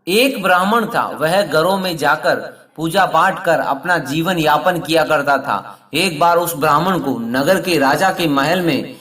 एक ब्राह्मण था, वह घरों में जाकर पूजा पाठ कर अपना जीवन यापन किया करता था। एक बार उस ब्राह्मण को नगर के राजा के महल में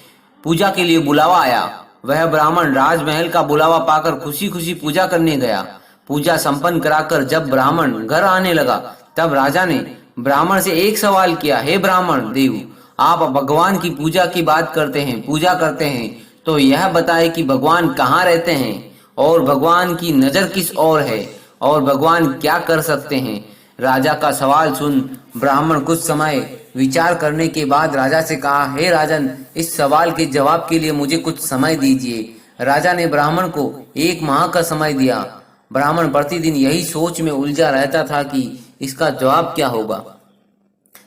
पूजा के लिए बुलावा आया। वह ब्राह्मण राजमहल का बुलावा पाकर खुशी खुशी पूजा करने गया। पूजा संपन्न कराकर जब ब्राह्मण घर आने लगा, तब राजा ने ब्राह्मण से एक सवाल किया, हे ब्राह्मण देव, आप भगवान की पूजा की बात करते हैं, पूजा करते हैं, तो यह बताए कि भगवान कहाँ रहते हैं और भगवान की नजर किस ओर है और भगवान क्या कर सकते हैं। राजा का सवाल सुन ब्राह्मण कुछ समय विचार करने के बाद राजा से कहा, हे राजन, इस सवाल के जवाब के लिए मुझे कुछ समय दीजिए। राजा ने ब्राह्मण को 1 माह का समय दिया। ब्राह्मण प्रतिदिन यही सोच में उलझा रहता था कि इसका जवाब क्या होगा।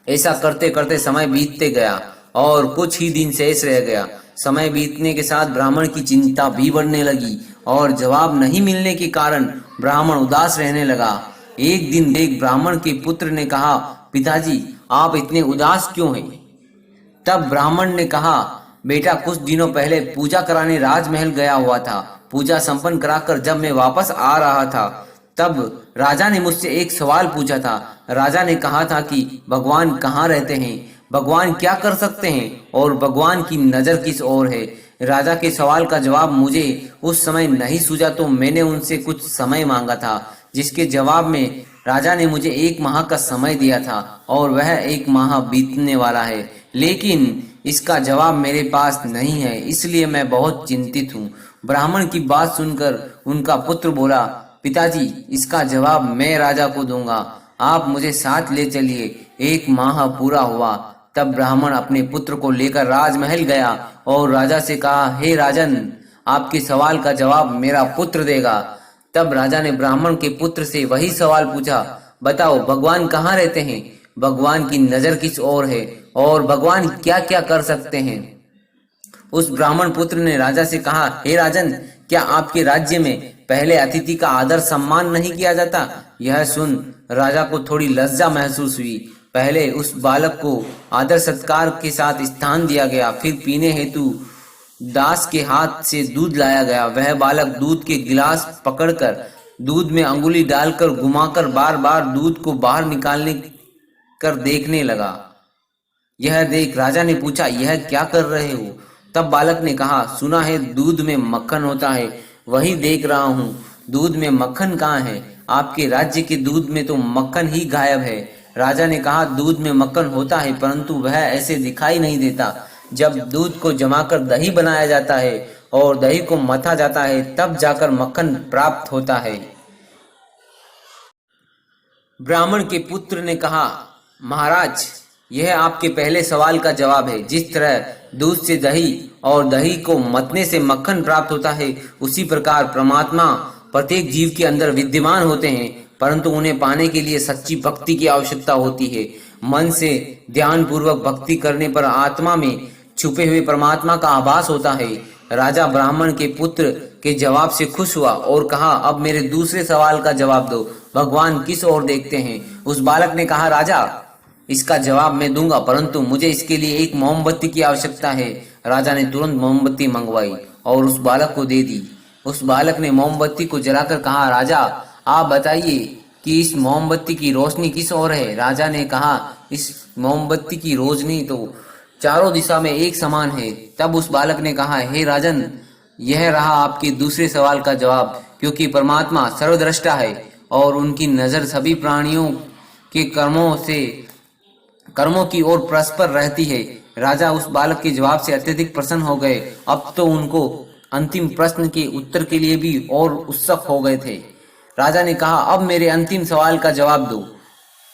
ऐसा करते करते समय बीतते गया और कुछ ही दिन शेष रह गया। समय बीतने के साथ ब्राह्मण की चिंता भी बढ़ने लगी और जवाब नहीं मिलने के कारण ब्राह्मण उदास रहने लगा। एक दिन एक ब्राह्मण के पुत्र ने कहा, पिताजी, आप इतने उदास क्यों हैं? तब ब्राह्मण ने कहा, बेटा, कुछ दिनों पहले पूजा कराने राजमहल गया हुआ था। पूजा संपन्न कराकर जब मैं वापस आ रहा था, तब राजा ने मुझसे एक सवाल पूछा था। राजा ने कहा था कि भगवान कहाँ रहते हैं, भगवान क्या कर सकते हैं और भगवान की नजर किस ओर है। राजा के सवाल का जवाब मुझे उस समय नहीं सूझा, तो मैंने उनसे कुछ समय मांगा था, जिसके जवाब में राजा ने मुझे 1 माह का समय दिया था और वह 1 माह बीतने वाला है, लेकिन इसका जवाब मेरे पास नहीं है, इसलिए मैं बहुत चिंतित हूँ। ब्राह्मण की बात सुनकर उनका पुत्र बोला, पिताजी, इसका जवाब मैं राजा को दूंगा, आप मुझे साथ ले चलिए। 1 माह पूरा हुआ तब ब्राह्मण अपने पुत्र को लेकर राजमहल गया और राजा से कहा, हे राजन, आपके सवाल का जवाब मेरा पुत्र देगा। तब राजा ने ब्राह्मण के पुत्र से वही सवाल पूछा, बताओ, भगवान कहाँ रहते हैं, भगवान की नजर किस ओर है और भगवान क्या क्या कर सकते हैं। उस ब्राह्मण पुत्र ने राजा से कहा, हे राजन, क्या आपके राज्य में पहले अतिथि का आदर सम्मान नहीं किया जाता? यह सुन राजा को थोड़ी लज्जा महसूस हुई। पहले उस बालक को आदर सत्कार के साथ स्थान दिया गया, फिर पीने हेतु दास के हाथ से दूध लाया गया। वह बालक दूध के गिलास पकड़कर दूध में अंगुली डालकर घुमाकर बार बार दूध को बाहर निकालने कर देखने लगा। यह देख राजा ने पूछा, यह क्या कर रहे हो? तब बालक ने कहा, सुना है दूध में मक्खन होता है, वही देख रहा हूँ। दूध में मक्खन कहाँ है? आपके राज्य के दूध में तो मक्खन ही गायब है। राजा ने कहा, दूध में मक्खन होता है, परंतु वह ऐसे दिखाई नहीं देता। जब दूध को जमाकर दही बनाया जाता है और दही को मथा जाता है, तब जाकर मक्खन प्राप्त होता है। ब्राह्मण के पुत्र ने कहा, महाराज, यह आपके पहले सवाल का जवाब है। जिस तरह दूध से दही और दही को मतने से मक्खन प्राप्त होता है, उसी प्रकार परमात्मा प्रत्येक जीव के अंदर विद्यमान होते हैं, परंतु उन्हें पाने के लिए सच्ची भक्ति की आवश्यकता होती है। मन से ध्यान पूर्वक भक्ति करने पर आत्मा में छुपे हुए परमात्मा का आभास होता है। राजा ब्राह्मण के पुत्र के जवाब से खुश हुआ और कहा, अब मेरे दूसरे सवाल का जवाब दो, भगवान किस ओर देखते हैं? उस बालक ने कहा, राजा, इसका जवाब मैं दूंगा, परंतु मुझे इसके लिए एक मोमबत्ती की आवश्यकता है। राजा ने तुरंत मोमबत्ती मंगवाई और उस बालक को दे दी। उस बालक ने मोमबत्ती को जलाकर कहा, राजा, आप बताइए कि इस मोमबत्ती की रोशनी किस ओर है? राजा ने कहा, इस मोमबत्ती की रोशनी तो चारों दिशा में एक समान है। तब उस बालक ने कहा, हे राजन, यह रहा आपके दूसरे सवाल का जवाब, क्योंकि परमात्मा सर्वद्रष्टा है और उनकी नजर सभी प्राणियों के कर्मों की ओर परस्पर रहती है। राजा उस बालक के जवाब से अत्यधिक प्रसन्न हो गए। अब तो उनको अंतिम प्रश्न के उत्तर के लिए भी और उत्सुक हो गए थे। राजा ने कहा, अब मेरे अंतिम सवाल का जवाब दो,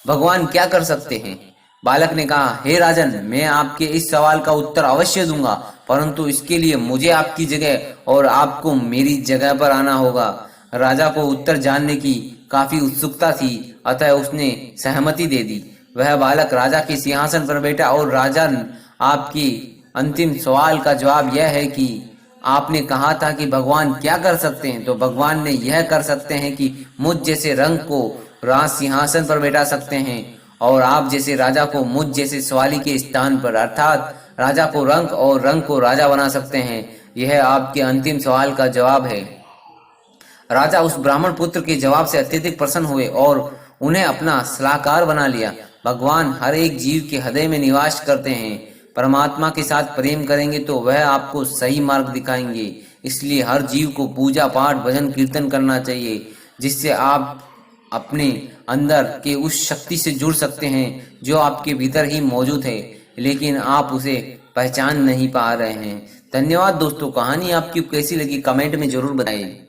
भगवान क्या कर सकते हैं? बालक ने कहा, हे राजन, मैं आपके इस सवाल का उत्तर अवश्य दूंगा, परंतु इसके लिए मुझे आपकी जगह और आपको मेरी जगह पर आना होगा। राजा को उत्तर जानने की काफी उत्सुकता थी, अतः उसने सहमति दे दी। वह बालक राजा के सिंहासन पर बैठा और राजन, आपकी अंतिम सवाल का जवाब यह है कि आपने कहा था कि भगवान क्या कर सकते हैं, तो भगवान ने यह कर सकते हैं कि मुझ जैसे रंग को राज सिंहासन पर बैठा सकते हैं और आप जैसे राजा को मुझ जैसे सवाली के स्थान पर, अर्थात राजा को रंग और रंग को राजा बना सकते हैं। यह आपके अंतिम सवाल का जवाब है। राजा उस ब्राह्मण पुत्र के जवाब से अत्यधिक प्रसन्न हुए और उन्हें अपना सलाहकार बना लिया। भगवान हर एक जीव के हृदय में निवास करते हैं। परमात्मा के साथ प्रेम करेंगे तो वह आपको सही मार्ग दिखाएंगे। इसलिए हर जीव को पूजा पाठ भजन कीर्तन करना चाहिए, जिससे आप अपने अंदर के उस शक्ति से जुड़ सकते हैं जो आपके भीतर ही मौजूद है, लेकिन आप उसे पहचान नहीं पा रहे हैं। धन्यवाद दोस्तों, कहानी आपकी कैसी लगी कमेंट में जरूर बताइए।